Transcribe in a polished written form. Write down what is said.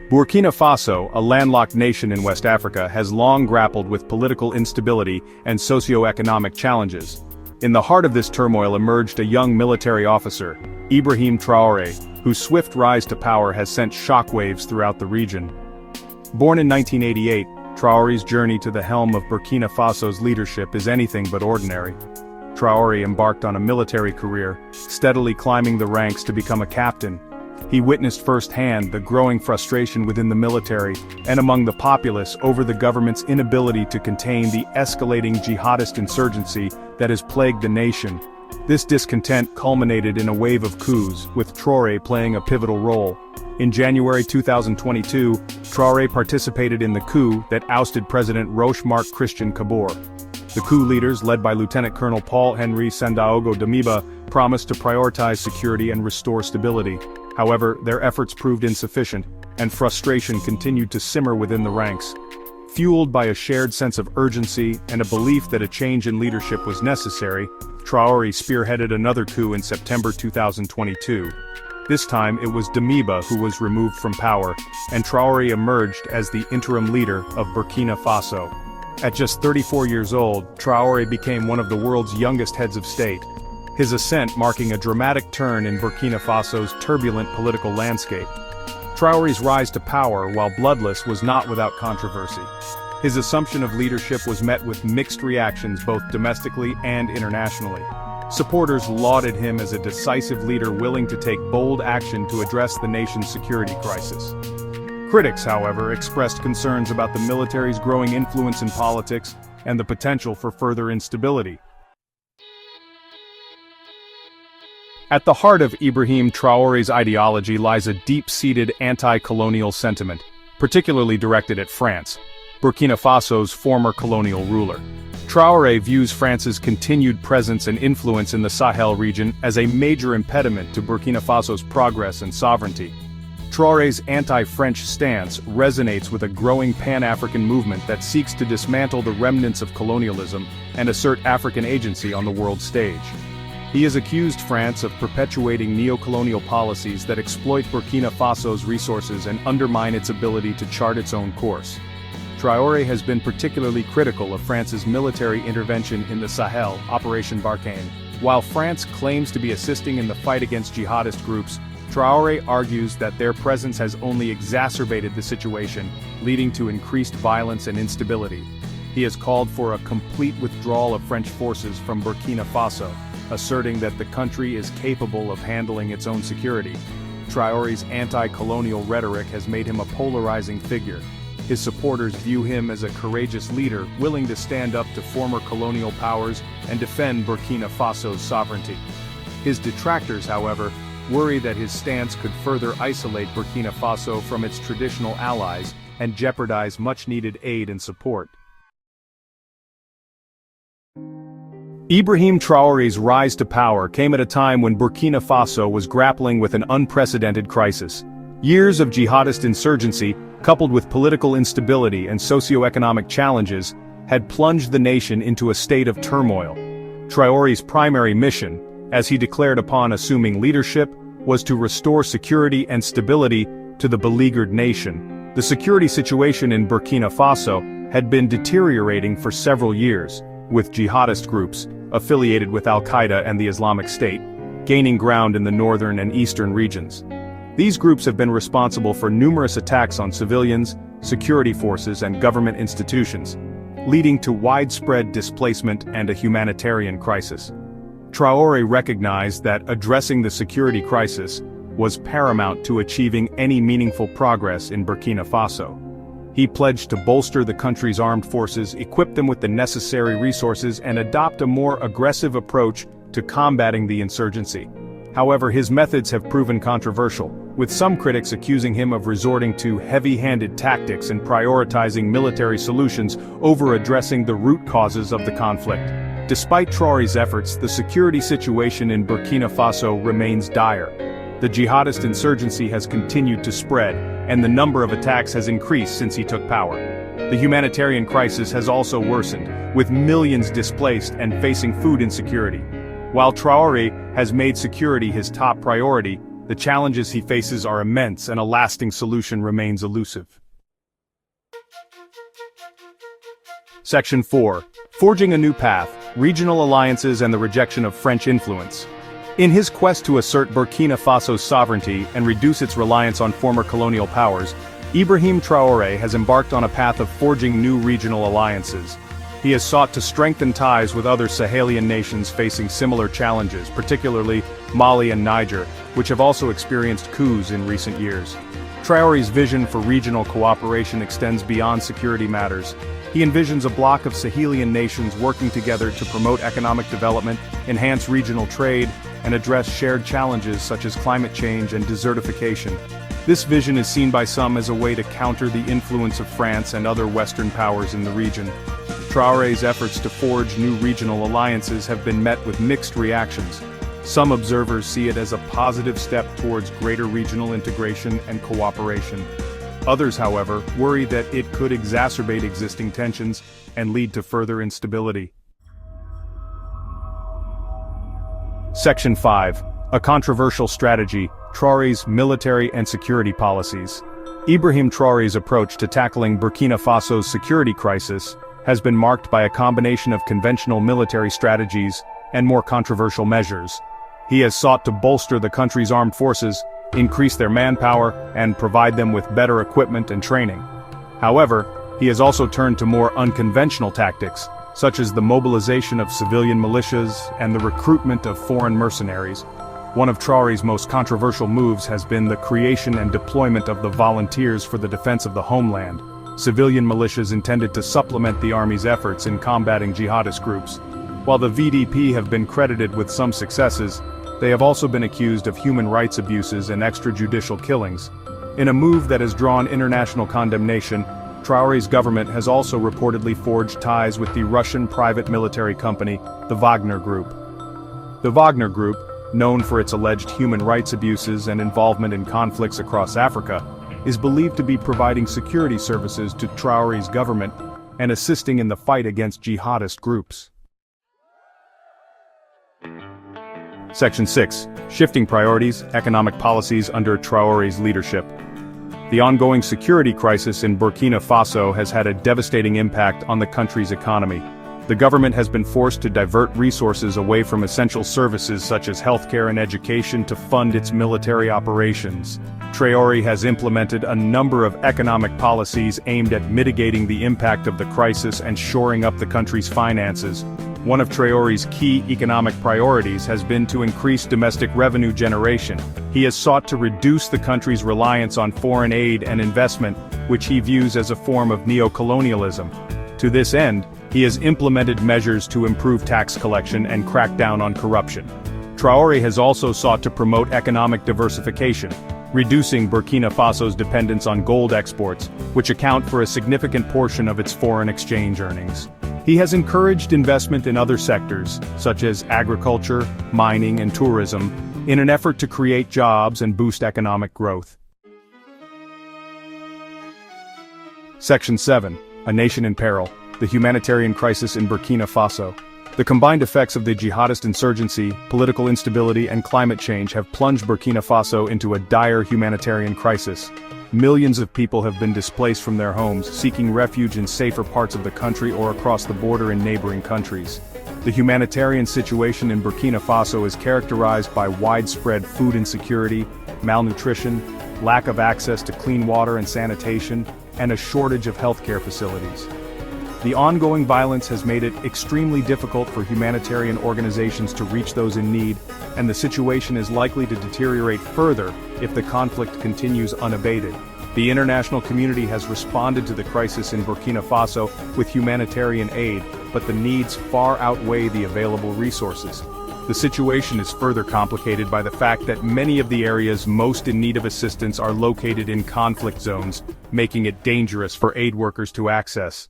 Burkina Faso, a landlocked nation in West Africa, has long grappled with political instability and socio-economic challenges. In the heart of this turmoil emerged a young military officer, Ibrahim Traore, whose swift rise to power has sent shockwaves throughout the region. Born in 1988, Traore's journey to the helm of Burkina Faso's leadership is anything but ordinary. Traore embarked on a military career, steadily climbing the ranks to become a captain. He witnessed firsthand the growing frustration within the military and among the populace over the government's inability to contain the escalating jihadist insurgency that has plagued the nation. This discontent culminated in a wave of coups, with Traore playing a pivotal role. In January 2022, Traore participated in the coup that ousted President Roch-Marc Christian Kabore. The coup leaders, led by Lieutenant Colonel Paul-Henri Sandaogo Damiba, promised to prioritize security and restore stability. However, their efforts proved insufficient, and frustration continued to simmer within the ranks. Fueled by a shared sense of urgency and a belief that a change in leadership was necessary, Traore spearheaded another coup in September 2022. This time it was Damiba who was removed from power, and Traore emerged as the interim leader of Burkina Faso. At just 34 years old, Traore became one of the world's youngest heads of state, his ascent marking a dramatic turn in Burkina Faso's turbulent political landscape. Traore's rise to power, while bloodless, was not without controversy. His assumption of leadership was met with mixed reactions both domestically and internationally. Supporters lauded him as a decisive leader willing to take bold action to address the nation's security crisis. Critics, however, expressed concerns about the military's growing influence in politics and the potential for further instability. At the heart of Ibrahim Traore's ideology lies a deep-seated anti-colonial sentiment, particularly directed at France, Burkina Faso's former colonial ruler. Traore views France's continued presence and influence in the Sahel region as a major impediment to Burkina Faso's progress and sovereignty. Traore's anti-French stance resonates with a growing Pan-African movement that seeks to dismantle the remnants of colonialism and assert African agency on the world stage. He has accused France of perpetuating neo-colonial policies that exploit Burkina Faso's resources and undermine its ability to chart its own course. Traore has been particularly critical of France's military intervention in the Sahel, Operation Barkhane. While France claims to be assisting in the fight against jihadist groups, Traore argues that their presence has only exacerbated the situation, leading to increased violence and instability. He has called for a complete withdrawal of French forces from Burkina Faso, asserting that the country is capable of handling its own security. Traore's anti-colonial rhetoric has made him a polarizing figure. His supporters view him as a courageous leader, willing to stand up to former colonial powers and defend Burkina Faso's sovereignty. His detractors, however, worry that his stance could further isolate Burkina Faso from its traditional allies and jeopardize much-needed aid and support. Ibrahim Traore's rise to power came at a time when Burkina Faso was grappling with an unprecedented crisis. Years of jihadist insurgency, coupled with political instability and socio-economic challenges, had plunged the nation into a state of turmoil. Traore's primary mission, as he declared upon assuming leadership, was to restore security and stability to the beleaguered nation. The security situation in Burkina Faso had been deteriorating for several years, with jihadist groups, affiliated with Al-Qaeda and the Islamic State, gaining ground in the northern and eastern regions. These groups have been responsible for numerous attacks on civilians, security forces and government institutions, leading to widespread displacement and a humanitarian crisis. Traore recognized that addressing the security crisis was paramount to achieving any meaningful progress in Burkina Faso. He pledged to bolster the country's armed forces, equip them with the necessary resources, and adopt a more aggressive approach to combating the insurgency. However, his methods have proven controversial, with some critics accusing him of resorting to heavy-handed tactics and prioritizing military solutions over addressing the root causes of the conflict. Despite Traore's efforts, the security situation in Burkina Faso remains dire. The jihadist insurgency has continued to spread, and the number of attacks has increased since he took power. The humanitarian crisis has also worsened, with millions displaced and facing food insecurity. While Traore has made security his top priority, The challenges he faces are immense and a lasting solution remains elusive. Section 4. Forging a new path, regional alliances and the rejection of French influence. In his quest to assert Burkina Faso's sovereignty and reduce its reliance on former colonial powers, Ibrahim Traore has embarked on a path of forging new regional alliances. He has sought to strengthen ties with other Sahelian nations facing similar challenges, particularly Mali and Niger, which have also experienced coups in recent years. Traore's vision for regional cooperation extends beyond security matters. He envisions a bloc of Sahelian nations working together to promote economic development, enhance regional trade, and address shared challenges such as climate change and desertification. This vision is seen by some as a way to counter the influence of France and other Western powers in the region. Traore's efforts to forge new regional alliances have been met with mixed reactions. Some observers see it as a positive step towards greater regional integration and cooperation. Others, however, worry that it could exacerbate existing tensions and lead to further instability. Section 5. A controversial strategy, Traore's military and security policies. Ibrahim Traore's approach to tackling Burkina Faso's security crisis has been marked by a combination of conventional military strategies and more controversial measures. He has sought to bolster the country's armed forces, increase their manpower, and provide them with better equipment and training. However, he has also turned to more unconventional tactics, such as the mobilization of civilian militias and the recruitment of foreign mercenaries. One of Traore's most controversial moves has been the creation and deployment of the Volunteers for the Defense of the Homeland, civilian militias intended to supplement the army's efforts in combating jihadist groups. While the VDP have been credited with some successes, they have also been accused of human rights abuses and extrajudicial killings. In a move that has drawn international condemnation, Traore's government has also reportedly forged ties with the Russian private military company, the Wagner Group. The Wagner Group, known for its alleged human rights abuses and involvement in conflicts across Africa, is believed to be providing security services to Traore's government and assisting in the fight against jihadist groups. Section 6. Shifting priorities, economic policies under Traore's leadership. The ongoing security crisis in Burkina Faso has had a devastating impact on the country's economy. The government has been forced to divert resources away from essential services such as healthcare and education to fund its military operations. Traore has implemented a number of economic policies aimed at mitigating the impact of the crisis and shoring up the country's finances. One of Traore's key economic priorities has been to increase domestic revenue generation. He has sought to reduce the country's reliance on foreign aid and investment, which he views as a form of neocolonialism. To this end, he has implemented measures to improve tax collection and crack down on corruption. Traore has also sought to promote economic diversification, reducing Burkina Faso's dependence on gold exports, which account for a significant portion of its foreign exchange earnings. He has encouraged investment in other sectors, such as agriculture, mining, and tourism, in an effort to create jobs and boost economic growth. Section 7. A Nation in Peril, the humanitarian crisis in Burkina Faso. The combined effects of the jihadist insurgency, political instability, and climate change have plunged Burkina Faso into a dire humanitarian crisis. Millions of people have been displaced from their homes, seeking refuge in safer parts of the country or across the border in neighboring countries. The humanitarian situation in Burkina Faso is characterized by widespread food insecurity, malnutrition, lack of access to clean water and sanitation, and a shortage of healthcare facilities. The ongoing violence has made it extremely difficult for humanitarian organizations to reach those in need, and the situation is likely to deteriorate further if the conflict continues unabated. The international community has responded to the crisis in Burkina Faso with humanitarian aid, but the needs far outweigh the available resources. The situation is further complicated by the fact that many of the areas most in need of assistance are located in conflict zones, making it dangerous for aid workers to access.